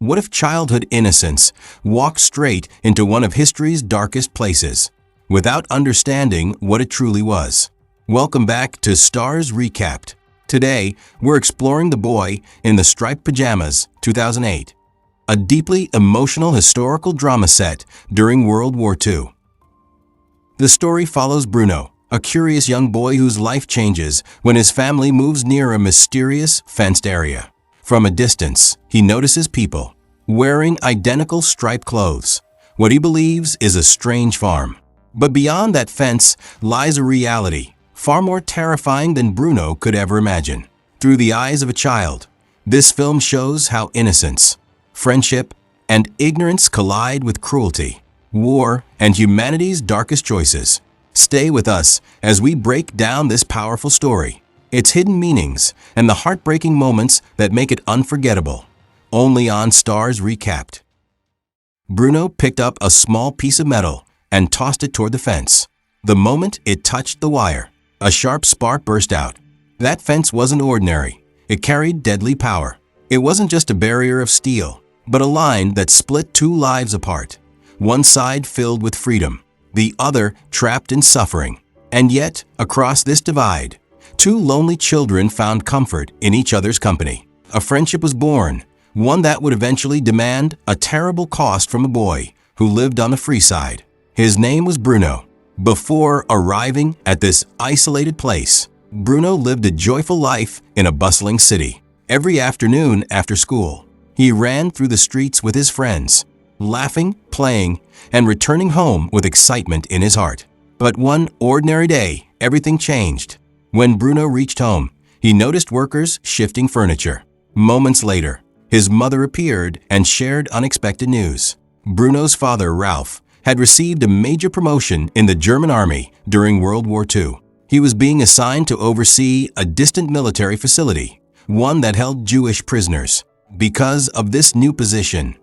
What if childhood innocence walked straight into one of history's darkest places, without understanding what it truly was? Welcome back to Starz Recapped. Today, we're exploring The Boy in the Striped Pyjamas, 2008, a deeply emotional historical drama set during World War II. The story follows Bruno, a curious young boy whose life changes when his family moves near a mysterious, fenced area. From a distance, he notices people wearing identical striped clothes, what he believes is a strange farm. But beyond that fence lies a reality far more terrifying than Bruno could ever imagine. Through the eyes of a child, this film shows how innocence, friendship, and ignorance collide with cruelty, war, and humanity's darkest choices. Stay with us as we break down this powerful story, its hidden meanings, and the heartbreaking moments that make it unforgettable. Only on Starz Recapped. Bruno picked up a small piece of metal and tossed it toward the fence. The moment it touched the wire, a sharp spark burst out. That fence wasn't ordinary. It carried deadly power. It wasn't just a barrier of steel, but a line that split two lives apart. One side filled with freedom, the other trapped in suffering. And yet, across this divide, two lonely children found comfort in each other's company. A friendship was born, one that would eventually demand a terrible cost from a boy who lived on the free side. His name was Bruno. Before arriving at this isolated place, Bruno lived a joyful life in a bustling city. Every afternoon after school, he ran through the streets with his friends, laughing, playing, and returning home with excitement in his heart. But one ordinary day, everything changed. When Bruno reached home, he noticed workers shifting furniture. Moments later, his mother appeared and shared unexpected news. Bruno's father, Ralph, had received a major promotion in the German army during World War II. He was being assigned to oversee a distant military facility, one that held Jewish prisoners. Because of this new position,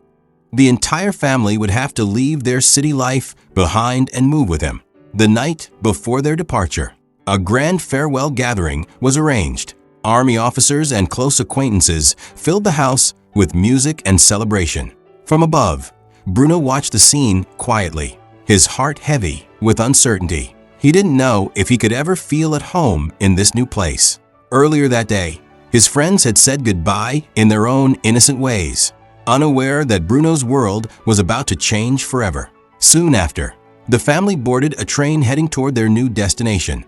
the entire family would have to leave their city life behind and move with him. The night before their departure, a grand farewell gathering was arranged. Army officers and close acquaintances filled the house with music and celebration. From above, Bruno watched the scene quietly, his heart heavy with uncertainty. He didn't know if he could ever feel at home in this new place. Earlier that day, his friends had said goodbye in their own innocent ways, unaware that Bruno's world was about to change forever. Soon after, the family boarded a train heading toward their new destination,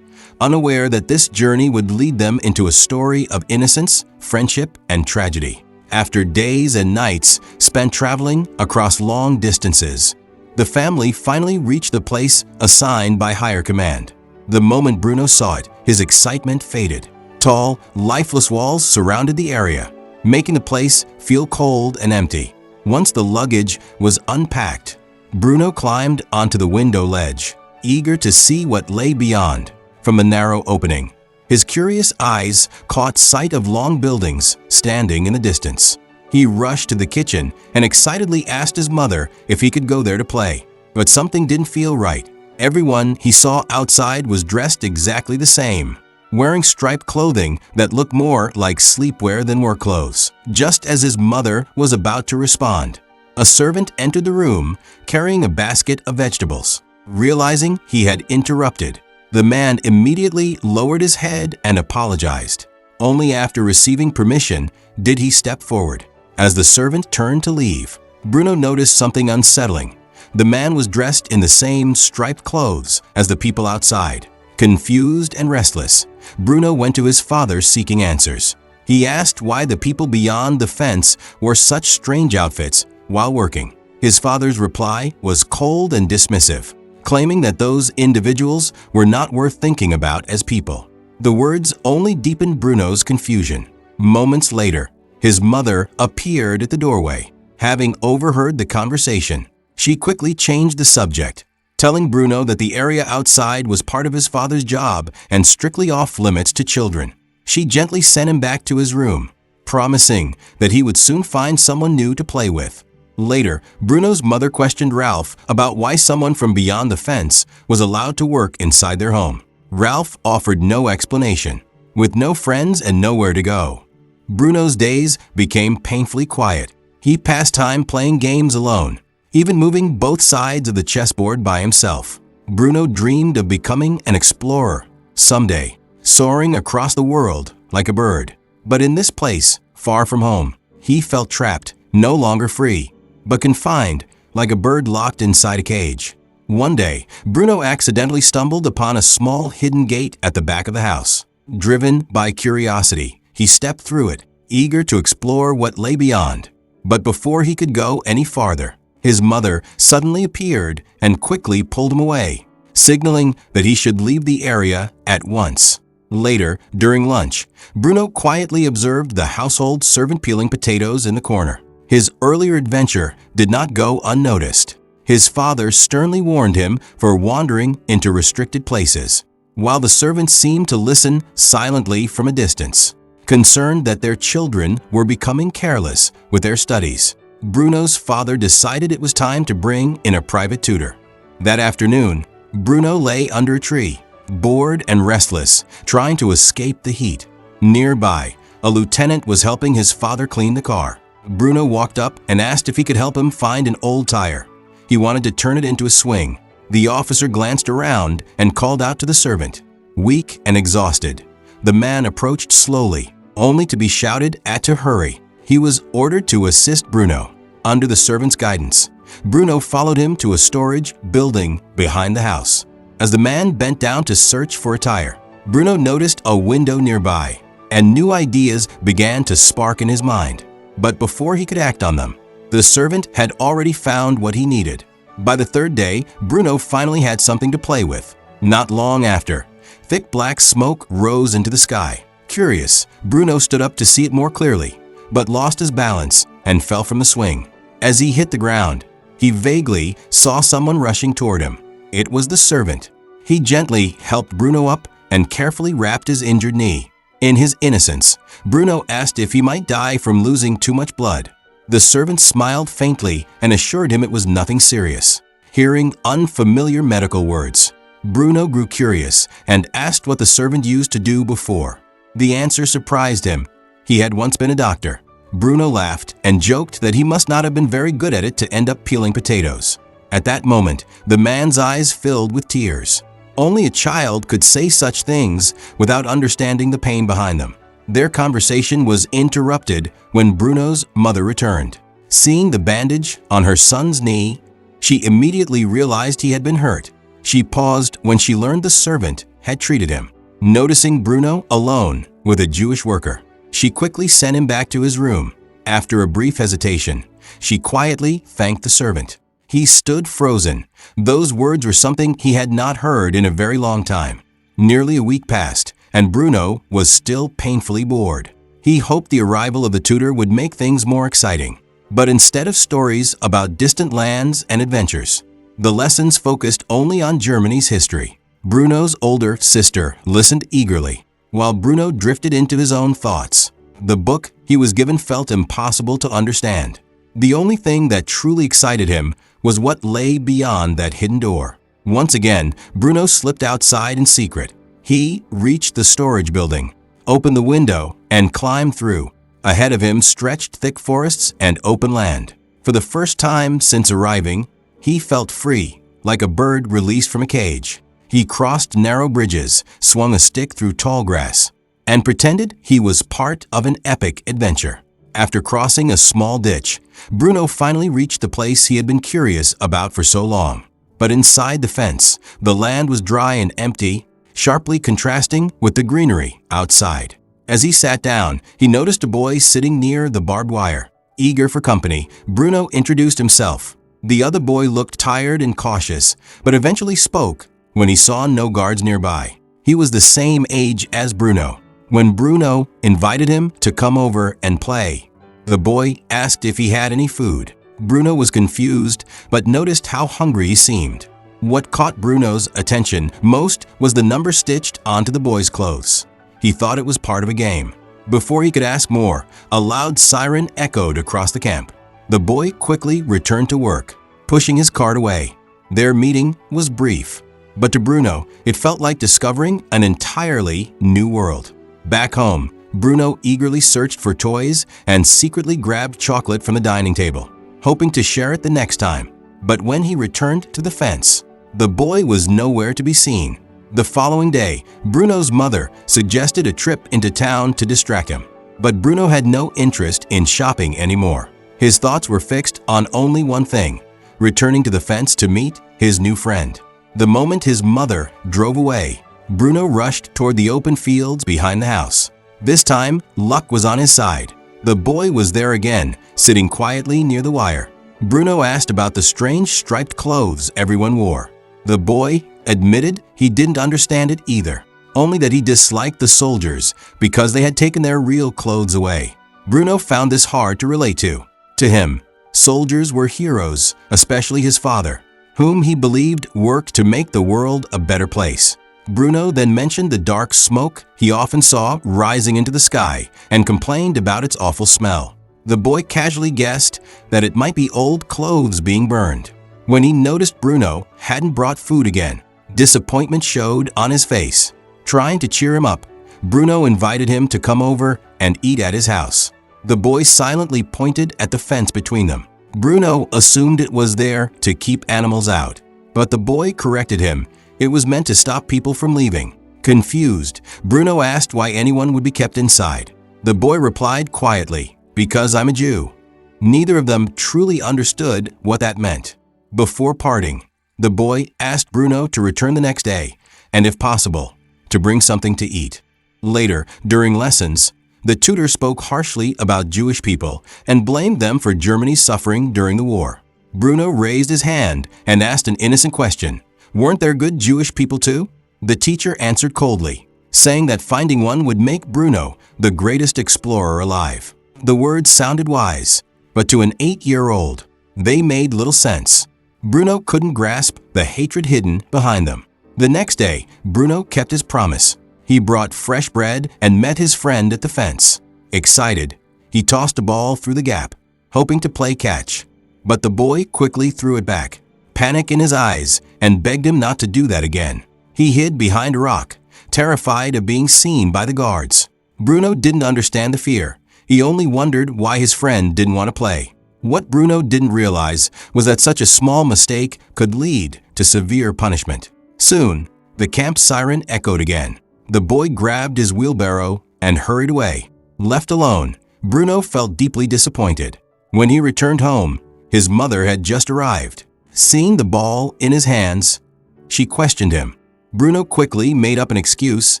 unaware that this journey would lead them into a story of innocence, friendship, and tragedy. After days and nights spent traveling across long distances, the family finally reached the place assigned by higher command. The moment Bruno saw it, his excitement faded. Tall, lifeless walls surrounded the area, making the place feel cold and empty. Once the luggage was unpacked, Bruno climbed onto the window ledge, eager to see what lay beyond. From a narrow opening, his curious eyes caught sight of long buildings standing in the distance. He rushed to the kitchen and excitedly asked his mother if he could go there to play. But something didn't feel right. Everyone he saw outside was dressed exactly the same, wearing striped clothing that looked more like sleepwear than work clothes. Just as his mother was about to respond, a servant entered the room carrying a basket of vegetables. Realizing he had interrupted, the man immediately lowered his head and apologized. Only after receiving permission did he step forward. As the servant turned to leave, Bruno noticed something unsettling. The man was dressed in the same striped clothes as the people outside. Confused and restless, Bruno went to his father seeking answers. He asked why the people beyond the fence wore such strange outfits while working. His father's reply was cold and dismissive, claiming that those individuals were not worth thinking about as people. The words only deepened Bruno's confusion. Moments later, his mother appeared at the doorway. Having overheard the conversation, she quickly changed the subject, telling Bruno that the area outside was part of his father's job and strictly off limits to children. She gently sent him back to his room, promising that he would soon find someone new to play with. Later, Bruno's mother questioned Ralph about why someone from beyond the fence was allowed to work inside their home. Ralph offered no explanation. With no friends and nowhere to go, Bruno's days became painfully quiet. He passed time playing games alone, even moving both sides of the chessboard by himself. Bruno dreamed of becoming an explorer someday, soaring across the world like a bird. But in this place, far from home, he felt trapped, no longer free, but confined like a bird locked inside a cage. One day, Bruno accidentally stumbled upon a small hidden gate at the back of the house. Driven by curiosity, he stepped through it, eager to explore what lay beyond. But before he could go any farther, his mother suddenly appeared and quickly pulled him away, signaling that he should leave the area at once. Later, during lunch, Bruno quietly observed the household servant peeling potatoes in the corner. His earlier adventure did not go unnoticed. His father sternly warned him for wandering into restricted places, while the servants seemed to listen silently from a distance, concerned that their children were becoming careless with their studies. Bruno's father decided it was time to bring in a private tutor. That afternoon, Bruno lay under a tree, bored and restless, trying to escape the heat. Nearby, a lieutenant was helping his father clean the car. Bruno walked up and asked if he could help him find an old tire. He wanted to turn it into a swing. The officer glanced around and called out to the servant. Weak and exhausted, the man approached slowly, only to be shouted at to hurry. He was ordered to assist Bruno. Under the servant's guidance, Bruno followed him to a storage building behind the house. As the man bent down to search for a tire, Bruno noticed a window nearby, and new ideas began to spark in his mind. But before he could act on them, the servant had already found what he needed. By the third day, Bruno finally had something to play with. Not long after, thick black smoke rose into the sky. Curious, Bruno stood up to see it more clearly, but lost his balance and fell from the swing. As he hit the ground, he vaguely saw someone rushing toward him. It was the servant. He gently helped Bruno up and carefully wrapped his injured knee. In his innocence, Bruno asked if he might die from losing too much blood. The servant smiled faintly and assured him it was nothing serious. Hearing unfamiliar medical words, Bruno grew curious and asked what the servant used to do before. The answer surprised him. He had once been a doctor. Bruno laughed and joked that he must not have been very good at it to end up peeling potatoes. At that moment, the man's eyes filled with tears. Only a child could say such things without understanding the pain behind them. Their conversation was interrupted when Bruno's mother returned. Seeing the bandage on her son's knee, she immediately realized he had been hurt. She paused when she learned the servant had treated him. Noticing Bruno alone with a Jewish worker, she quickly sent him back to his room. After a brief hesitation, she quietly thanked the servant. He stood frozen. Those words were something he had not heard in a very long time. Nearly a week passed, and Bruno was still painfully bored. He hoped the arrival of the tutor would make things more exciting. But instead of stories about distant lands and adventures, the lessons focused only on Germany's history. Bruno's older sister listened eagerly, while Bruno drifted into his own thoughts. The book he was given felt impossible to understand. The only thing that truly excited him was what lay beyond that hidden door. Once again, Bruno slipped outside in secret. He reached the storage building, opened the window, and climbed through. Ahead of him stretched thick forests and open land. For the first time since arriving, he felt free, like a bird released from a cage. He crossed narrow bridges, swung a stick through tall grass, and pretended he was part of an epic adventure. After crossing a small ditch, Bruno finally reached the place he had been curious about for so long. But inside the fence, the land was dry and empty, sharply contrasting with the greenery outside. As he sat down, he noticed a boy sitting near the barbed wire. Eager for company, Bruno introduced himself. The other boy looked tired and cautious, but eventually spoke when he saw no guards nearby. He was the same age as Bruno. When Bruno invited him to come over and play, the boy asked if he had any food. Bruno was confused, but noticed how hungry he seemed. What caught Bruno's attention most was the number stitched onto the boy's clothes. He thought it was part of a game. Before he could ask more, a loud siren echoed across the camp. The boy quickly returned to work, pushing his cart away. Their meeting was brief, but to Bruno, it felt like discovering an entirely new world. Back home, Bruno eagerly searched for toys and secretly grabbed chocolate from the dining table, hoping to share it the next time. But when he returned to the fence, the boy was nowhere to be seen. The following day, Bruno's mother suggested a trip into town to distract him. But Bruno had no interest in shopping anymore. His thoughts were fixed on only one thing: returning to the fence to meet his new friend. The moment his mother drove away, Bruno rushed toward the open fields behind the house. This time, luck was on his side. The boy was there again, sitting quietly near the wire. Bruno asked about the strange striped clothes everyone wore. The boy admitted he didn't understand it either, only that he disliked the soldiers because they had taken their real clothes away. Bruno found this hard to relate to. To him, soldiers were heroes, especially his father, whom he believed worked to make the world a better place. Bruno then mentioned the dark smoke he often saw rising into the sky and complained about its awful smell. The boy casually guessed that it might be old clothes being burned. When he noticed Bruno hadn't brought food again, disappointment showed on his face. Trying to cheer him up, Bruno invited him to come over and eat at his house. The boy silently pointed at the fence between them. Bruno assumed it was there to keep animals out, but the boy corrected him. It was meant to stop people from leaving. Confused, Bruno asked why anyone would be kept inside. The boy replied quietly, "Because I'm a Jew." Neither of them truly understood what that meant. Before parting, the boy asked Bruno to return the next day, and if possible, to bring something to eat. Later, during lessons, the tutor spoke harshly about Jewish people and blamed them for Germany's suffering during the war. Bruno raised his hand and asked an innocent question: "Weren't there good Jewish people too?" The teacher answered coldly, saying that finding one would make Bruno the greatest explorer alive. The words sounded wise, but to an 8-year-old, they made little sense. Bruno couldn't grasp the hatred hidden behind them. The next day, Bruno kept his promise. He brought fresh bread and met his friend at the fence. Excited, he tossed a ball through the gap, hoping to play catch. But the boy quickly threw it back, panic in his eyes, and begged him not to do that again. He hid behind a rock, terrified of being seen by the guards. Bruno didn't understand the fear. He only wondered why his friend didn't want to play. What Bruno didn't realize was that such a small mistake could lead to severe punishment. Soon, the camp siren echoed again. The boy grabbed his wheelbarrow and hurried away. Left alone, Bruno felt deeply disappointed. When he returned home, his mother had just arrived. Seeing the ball in his hands, she questioned him. Bruno quickly made up an excuse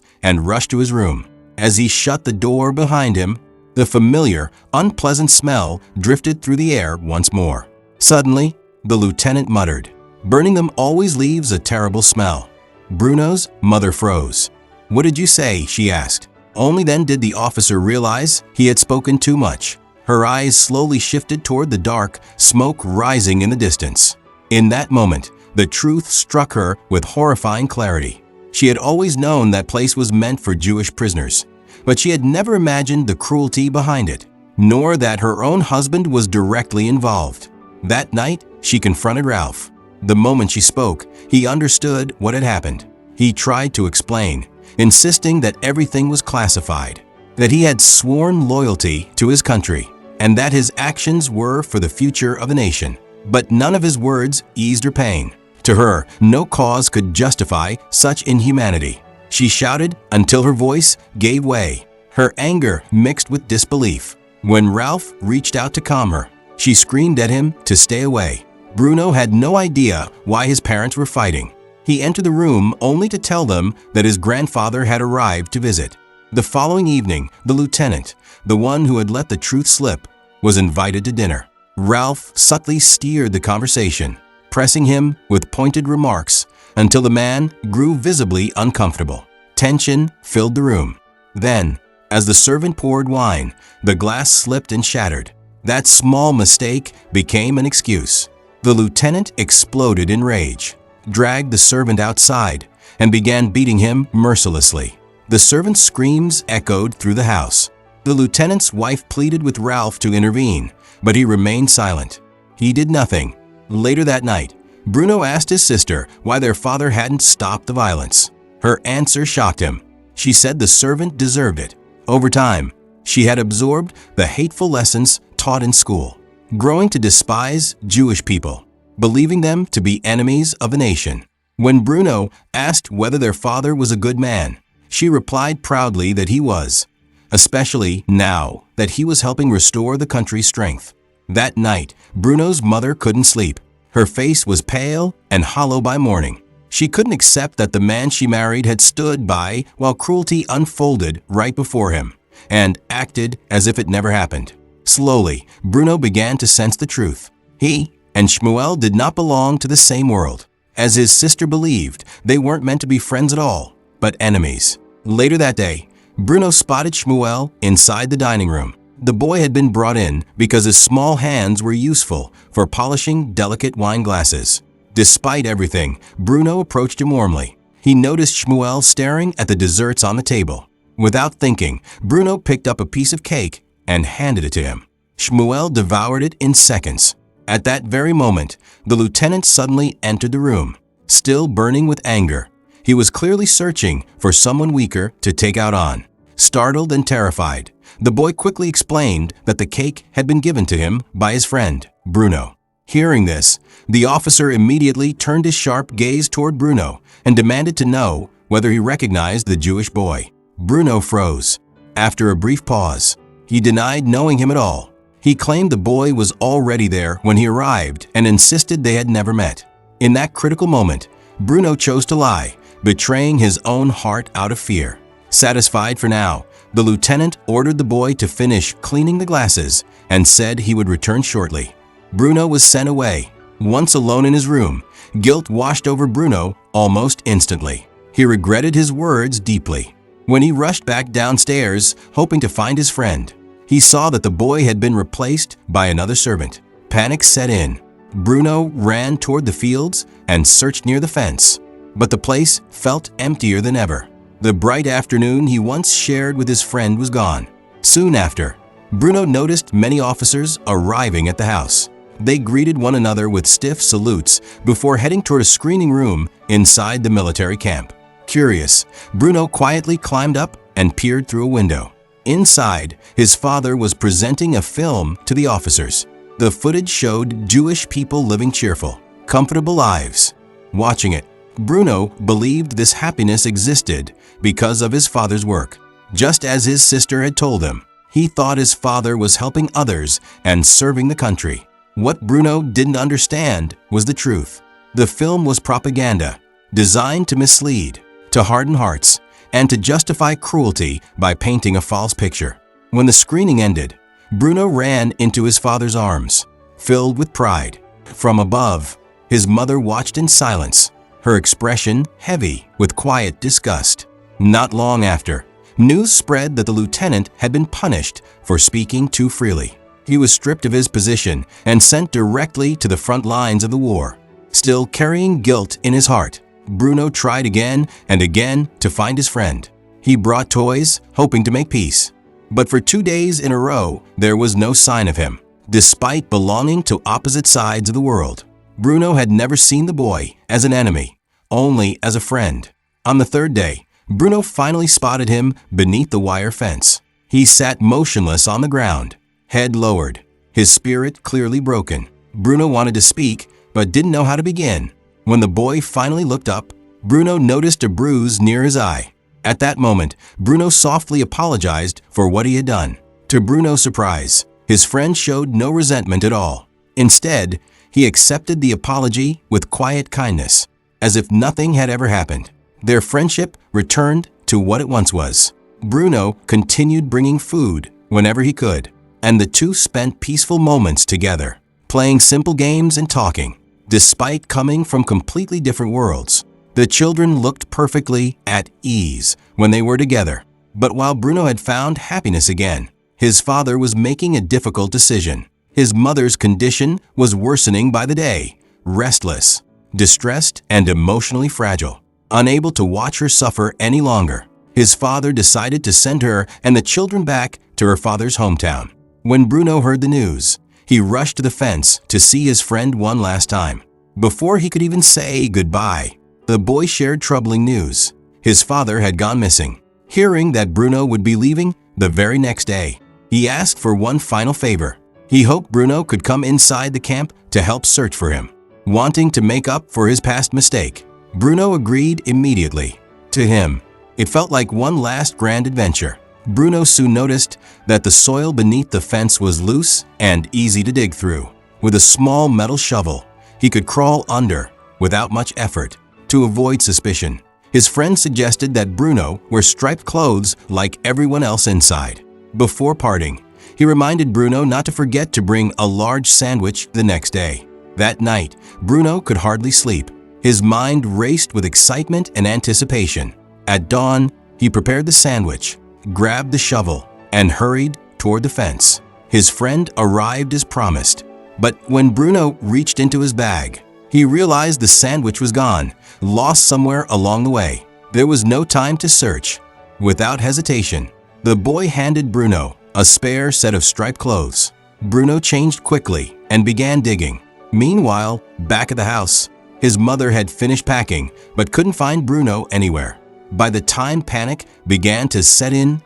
and rushed to his room. As he shut the door behind him, the familiar, unpleasant smell drifted through the air once more. Suddenly, the lieutenant muttered, "Burning them always leaves a terrible smell." Bruno's mother froze. "What did you say?" she asked. Only then did the officer realize he had spoken too much. Her eyes slowly shifted toward the dark smoke rising in the distance. In that moment, the truth struck her with horrifying clarity. She had always known that place was meant for Jewish prisoners, but she had never imagined the cruelty behind it, nor that her own husband was directly involved. That night, she confronted Ralph. The moment she spoke, he understood what had happened. He tried to explain, insisting that everything was classified, that he had sworn loyalty to his country, and that his actions were for the future of the nation. But none of his words eased her pain. To her, no cause could justify such inhumanity. She shouted until her voice gave way, her anger mixed with disbelief. When Ralph reached out to calm her, she screamed at him to stay away. Bruno had no idea why his parents were fighting. He entered the room only to tell them that his grandfather had arrived to visit. The following evening, the lieutenant, the one who had let the truth slip, was invited to dinner. Ralph subtly steered the conversation, pressing him with pointed remarks until the man grew visibly uncomfortable. Tension filled the room. Then, as the servant poured wine, the glass slipped and shattered. That small mistake became an excuse. The lieutenant exploded in rage, dragged the servant outside, and began beating him mercilessly. The servant's screams echoed through the house. The lieutenant's wife pleaded with Ralph to intervene, but he remained silent. He did nothing. Later that night, Bruno asked his sister why their father hadn't stopped the violence. Her answer shocked him. She said the servant deserved it. Over time, she had absorbed the hateful lessons taught in school, growing to despise Jewish people, believing them to be enemies of the nation. When Bruno asked whether their father was a good man, she replied proudly that he was, especially now that he was helping restore the country's strength. That night, Bruno's mother couldn't sleep. Her face was pale and hollow by morning. She couldn't accept that the man she married had stood by while cruelty unfolded right before him, and acted as if it never happened. Slowly, Bruno began to sense the truth. He and Shmuel did not belong to the same world. As his sister believed, they weren't meant to be friends at all, but enemies. Later that day, Bruno spotted Shmuel inside the dining room. The boy had been brought in because his small hands were useful for polishing delicate wine glasses. Despite everything, Bruno approached him warmly. He noticed Shmuel staring at the desserts on the table. Without thinking, Bruno picked up a piece of cake and handed it to him. Shmuel devoured it in seconds. At that very moment, the lieutenant suddenly entered the room, still burning with anger. He was clearly searching for someone weaker to take out on. Startled and terrified, the boy quickly explained that the cake had been given to him by his friend, Bruno. Hearing this, the officer immediately turned his sharp gaze toward Bruno and demanded to know whether he recognized the Jewish boy. Bruno froze. After a brief pause, he denied knowing him at all. He claimed the boy was already there when he arrived and insisted they had never met. In that critical moment, Bruno chose to lie, betraying his own heart out of fear. Satisfied for now, the lieutenant ordered the boy to finish cleaning the glasses and said he would return shortly. Bruno was sent away. Once alone in his room, guilt washed over Bruno almost instantly. He regretted his words deeply. When he rushed back downstairs, hoping to find his friend, he saw that the boy had been replaced by another servant. Panic set in. Bruno ran toward the fields and searched near the fence, but the place felt emptier than ever. The bright afternoon he once shared with his friend was gone. Soon after, Bruno noticed many officers arriving at the house. They greeted one another with stiff salutes before heading toward a screening room inside the military camp. Curious, Bruno quietly climbed up and peered through a window. Inside, his father was presenting a film to the officers. The footage showed Jewish people living cheerful, comfortable lives. Watching it, Bruno believed this happiness existed because of his father's work. Just as his sister had told him, he thought his father was helping others and serving the country. What Bruno didn't understand was the truth. The film was propaganda, designed to mislead, to harden hearts, and to justify cruelty by painting a false picture. When the screening ended, Bruno ran into his father's arms, filled with pride. From above, his mother watched in silence, her expression heavy with quiet disgust. Not long after, news spread that the lieutenant had been punished for speaking too freely. He was stripped of his position and sent directly to the front lines of the war. Still carrying guilt in his heart, Bruno tried again and again to find his friend. He brought toys, hoping to make peace. But for 2 days in a row, there was no sign of him. Despite belonging to opposite sides of the world, Bruno had never seen the boy as an enemy, only as a friend. On the third day, Bruno finally spotted him beneath the wire fence. He sat motionless on the ground, head lowered, his spirit clearly broken. Bruno wanted to speak, but didn't know how to begin. When the boy finally looked up, Bruno noticed a bruise near his eye. At that moment, Bruno softly apologized for what he had done. To Bruno's surprise, his friend showed no resentment at all. Instead, he accepted the apology with quiet kindness, as if nothing had ever happened. Their friendship returned to what it once was. Bruno continued bringing food whenever he could, and the two spent peaceful moments together, playing simple games and talking. Despite coming from completely different worlds, the children looked perfectly at ease when they were together. But while Bruno had found happiness again, his father was making a difficult decision. His mother's condition was worsening by the day, restless, distressed, and emotionally fragile. Unable to watch her suffer any longer, his father decided to send her and the children back to her father's hometown. When Bruno heard the news, he rushed to the fence to see his friend one last time. Before he could even say goodbye, the boy shared troubling news. His father had gone missing. Hearing that Bruno would be leaving, the very next day. He asked for one final favor. He hoped Bruno could come inside the camp to help search for him. Wanting to make up for his past mistake, Bruno agreed immediately. To him, it felt like one last grand adventure. Bruno soon noticed that the soil beneath the fence was loose and easy to dig through. With a small metal shovel, he could crawl under without much effort. To avoid suspicion, his friend suggested that Bruno wear striped clothes like everyone else inside. Before parting, he reminded Bruno not to forget to bring a large sandwich the next day. That night, Bruno could hardly sleep. His mind raced with excitement and anticipation. At dawn, he prepared the sandwich, grabbed the shovel, and hurried toward the fence. His friend arrived as promised. But when Bruno reached into his bag, he realized the sandwich was gone, lost somewhere along the way. There was no time to search. Without hesitation, the boy handed Bruno a spare set of striped clothes. Bruno changed quickly and began digging. Meanwhile, back at the house, his mother had finished packing but couldn't find Bruno anywhere. By the time panic began to set in,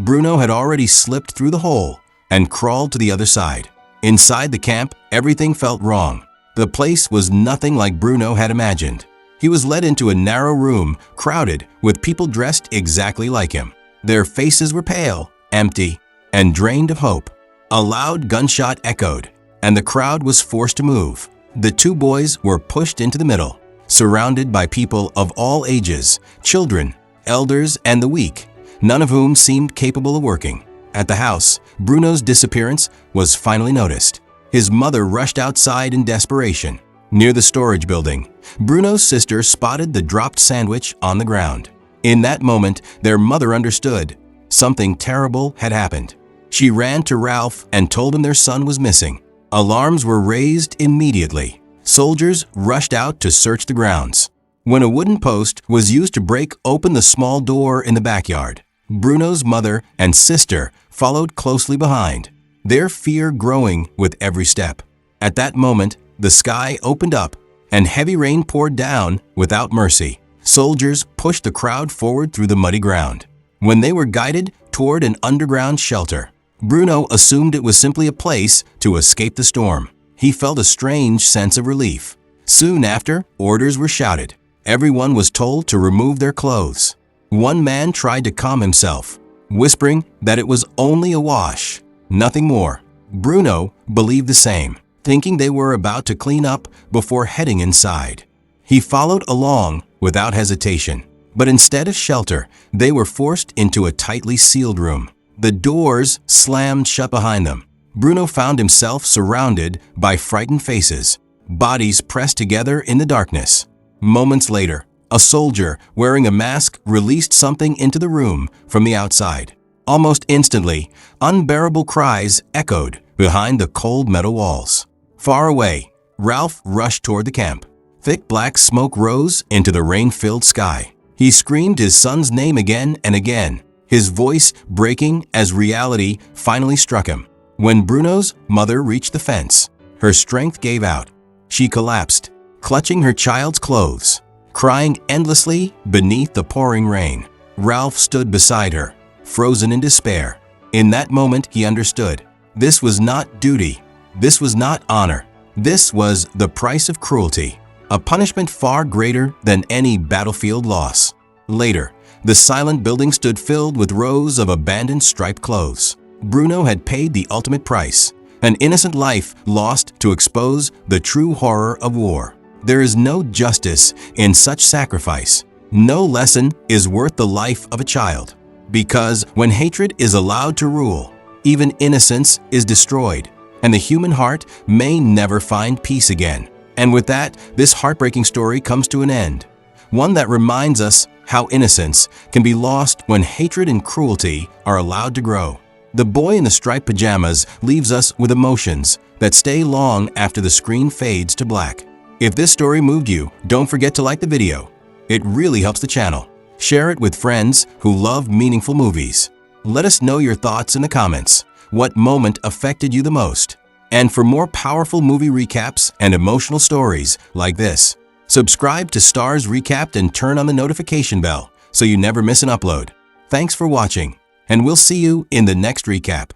Bruno had already slipped through the hole and crawled to the other side. Inside the camp, everything felt wrong. The place was nothing like Bruno had imagined. He was led into a narrow room crowded with people dressed exactly like him. Their faces were pale, empty, and drained of hope. A loud gunshot echoed, and the crowd was forced to move. The two boys were pushed into the middle, surrounded by people of all ages, children, elders, and the weak, none of whom seemed capable of working. At the house, Bruno's disappearance was finally noticed. His mother rushed outside in desperation. Near the storage building, Bruno's sister spotted the dropped sandwich on the ground. In that moment, their mother understood. Something terrible had happened. She ran to Ralph and told him their son was missing. Alarms were raised immediately. Soldiers rushed out to search the grounds. When a wooden post was used to break open the small door in the backyard, Bruno's mother and sister followed closely behind, their fear growing with every step. At that moment, the sky opened up and heavy rain poured down without mercy. Soldiers pushed the crowd forward through the muddy ground. When they were guided toward an underground shelter, Bruno assumed it was simply a place to escape the storm. He felt a strange sense of relief. Soon after, orders were shouted. Everyone was told to remove their clothes. One man tried to calm himself, whispering that it was only a wash, nothing more. Bruno believed the same, thinking they were about to clean up before heading inside. He followed along without hesitation, but instead of shelter, they were forced into a tightly sealed room. The doors slammed shut behind them. Bruno found himself surrounded by frightened faces, bodies pressed together in the darkness. Moments later, a soldier wearing a mask released something into the room from the outside. Almost instantly, unbearable cries echoed behind the cold metal walls. Far away, Ralph rushed toward the camp. Thick black smoke rose into the rain-filled sky. He screamed his son's name again and again, his voice breaking as reality finally struck him. When Bruno's mother reached the fence, her strength gave out. She collapsed, clutching her child's clothes, crying endlessly beneath the pouring rain. Ralph stood beside her, frozen in despair. In that moment, he understood. This was not duty. This was not honor. This was the price of cruelty, a punishment far greater than any battlefield loss. Later, the silent building stood filled with rows of abandoned striped clothes. Bruno had paid the ultimate price, an innocent life lost to expose the true horror of war. There is no justice in such sacrifice. No lesson is worth the life of a child. Because when hatred is allowed to rule, even innocence is destroyed, and the human heart may never find peace again. And with that, this heartbreaking story comes to an end. One that reminds us how innocence can be lost when hatred and cruelty are allowed to grow. The boy in the striped pajamas leaves us with emotions that stay long after the screen fades to black. If this story moved you, don't forget to like the video. It really helps the channel. Share it with friends who love meaningful movies. Let us know your thoughts in the comments. What moment affected you the most? And for more powerful movie recaps and emotional stories like this, subscribe to Starz Recapped and turn on the notification bell so you never miss an upload. Thanks for watching. and we'll see you in the next recap.